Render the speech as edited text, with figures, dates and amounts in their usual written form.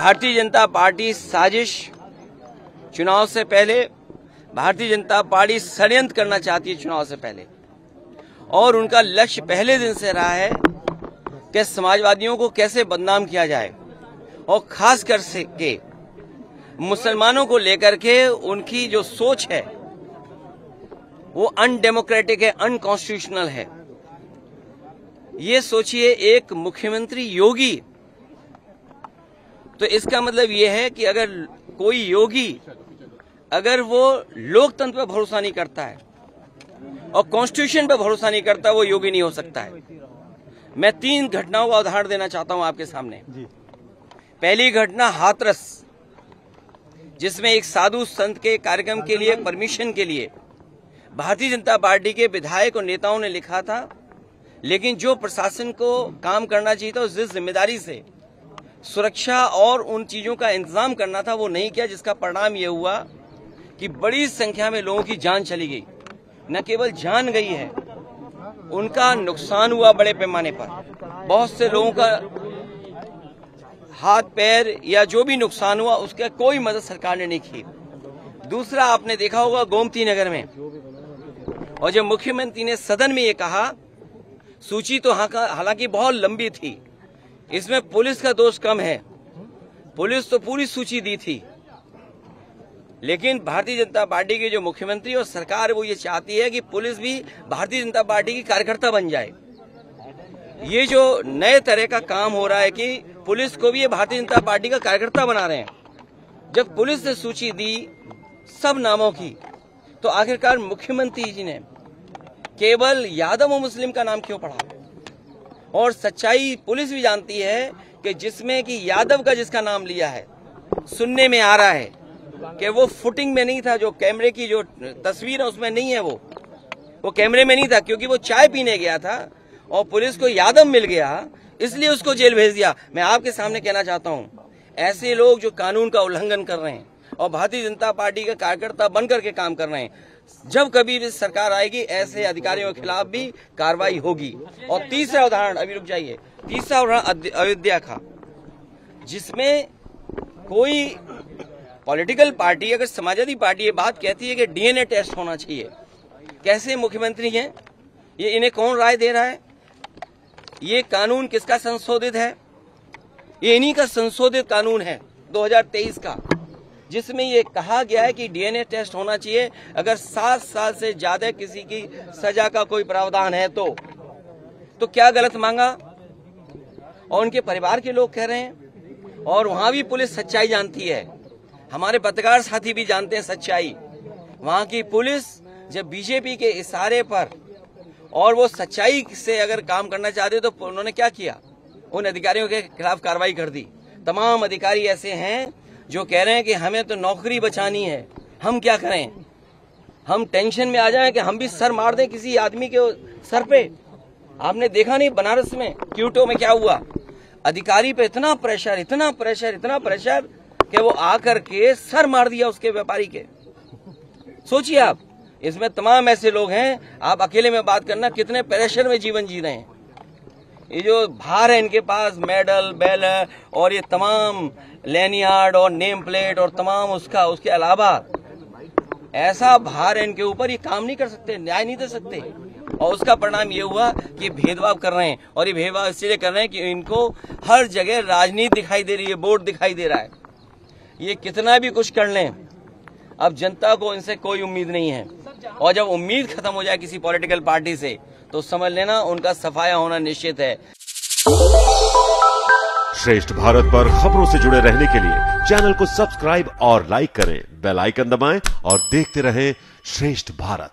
Bharatiya Janata party साजिश, चुनाव से पहले भारतीय जनता पार्टी षड्यंत्र करना चाहती है चुनाव से पहले, और उनका लक्ष्य पहले दिन से रहा है कि समाजवादियों को कैसे बदनाम किया जाए, और खास कर के मुसलमानों को लेकर के उनकी जो सोच है वो अनडेमोक्रेटिक है, अनकॉन्स्टिट्यूशनल है। ये सोचिए एक मुख्यमंत्री योगी, तो इसका मतलब ये है कि अगर कोई योगी अगर वो लोकतंत्र पर भरोसा नहीं करता है और कॉन्स्टिट्यूशन पर भरोसा नहीं करता, वो योगी नहीं हो सकता है। मैं 3 घटनाओं का उदाहरण देना चाहता हूं आपके सामने। पहली घटना हाथरस, जिसमें एक साधु संत के कार्यक्रम के लिए परमिशन के लिए भारतीय जनता पार्टी के विधायक और नेताओं ने लिखा था, लेकिन जो प्रशासन को काम करना चाहिए था, जिस जिम्मेदारी से सुरक्षा और उन चीजों का इंतजाम करना था, वो नहीं किया, जिसका परिणाम ये हुआ कि बड़ी संख्या में लोगों की जान चली गई। न केवल जान गई है, उनका नुकसान हुआ बड़े पैमाने पर। बहुत से लोगों का हाथ पैर या जो भी नुकसान हुआ, उसका कोई मदद सरकार ने नहीं की। दूसरा, आपने देखा होगा गोमती नगर में, और जब मुख्यमंत्री ने सदन में ये कहा, सूची तो हालांकि बहुत लंबी थी, इसमें पुलिस का दोष कम है, पुलिस तो पूरी सूची दी थी, लेकिन भारतीय जनता पार्टी के जो मुख्यमंत्री और सरकार वो ये चाहती है कि पुलिस भी भारतीय जनता पार्टी की कार्यकर्ता बन जाए। ये जो नए तरह का काम हो रहा है कि पुलिस को भी ये भारतीय जनता पार्टी का कार्यकर्ता बना रहे हैं। जब पुलिस ने सूची दी सब नामों की, तो आखिरकार मुख्यमंत्री जी ने केवल यादव और मुस्लिम का नाम क्यों पढ़ा? और सच्चाई पुलिस भी जानती है कि जिसमें कि यादव का जिसका नाम लिया है, सुनने में आ रहा है कि वो फुटिंग में नहीं था, जो कैमरे की जो तस्वीर है उसमें नहीं है, वो कैमरे में नहीं था, क्योंकि वो चाय पीने गया था और पुलिस को यादव मिल गया, इसलिए उसको जेल भेज दिया। मैं आपके सामने कहना चाहता हूं, ऐसे लोग जो कानून का उल्लंघन कर रहे हैं और भारतीय जनता पार्टी का कार्यकर्ता बनकर के काम कर रहे हैं, जब कभी भी सरकार आएगी ऐसे अधिकारियों के खिलाफ भी कार्रवाई होगी। और तीसरा उदाहरण, अभी रुक जाइए, तीसरा उदाहरण अयोध्या का, जिसमें कोई पॉलिटिकल पार्टी, अगर समाजवादी पार्टी ये बात कहती है कि डीएनए टेस्ट होना चाहिए, कैसे मुख्यमंत्री हैं ये, इन्हें कौन राय दे रहा है? ये कानून किसका संशोधित है? ये इन्हीं का संशोधित कानून है 2023 का, जिसमें ये कहा गया है कि डीएनए टेस्ट होना चाहिए अगर 7 साल से ज्यादा किसी की सजा का कोई प्रावधान है तो क्या गलत मांगा? और उनके परिवार के लोग कह रहे हैं, और वहां भी पुलिस सच्चाई जानती है, हमारे पत्रकार साथी भी जानते हैं सच्चाई। वहां की पुलिस जब बीजेपी के इशारे पर और वो सच्चाई से अगर काम करना चाहते तो उन्होंने क्या किया? उन अधिकारियों के खिलाफ कार्रवाई कर दी। तमाम अधिकारी ऐसे हैं जो कह रहे हैं कि हमें तो नौकरी बचानी है, हम क्या करें, हम टेंशन में आ जाएं कि हम भी सर मार दें किसी आदमी के सर पे। आपने देखा नहीं बनारस में क्यूटो में क्या हुआ? अधिकारी पे इतना प्रेशर, इतना प्रेशर, इतना प्रेशर कि वो आकर के सर मार दिया उसके व्यापारी के। सोचिए आप, इसमें तमाम ऐसे लोग हैं, आप अकेले में बात करना कितने प्रेशर में जीवन जी रहे हैं। ये जो भार है इनके पास, मेडल बेल और ये तमाम लैनियार्ड और नेम प्लेट और तमाम उसके अलावा ऐसा भार है इनके ऊपर, ये काम नहीं कर सकते, न्याय नहीं दे सकते। और उसका परिणाम ये हुआ कि भेदभाव कर रहे हैं, और ये भेदभाव इसलिए कर रहे हैं कि इनको हर जगह राजनीति दिखाई दे रही है, वोट दिखाई दे रहा है। ये कितना भी कुछ कर लें, अब जनता को इनसे कोई उम्मीद नहीं है, और जब उम्मीद खत्म हो जाए किसी पॉलिटिकल पार्टी से तो समझ लेना उनका सफाया होना निश्चित है। श्रेष्ठ भारत पर खबरों से जुड़े रहने के लिए चैनल को सब्सक्राइब और लाइक करें, बेल आइकन दबाएं और देखते रहें श्रेष्ठ भारत।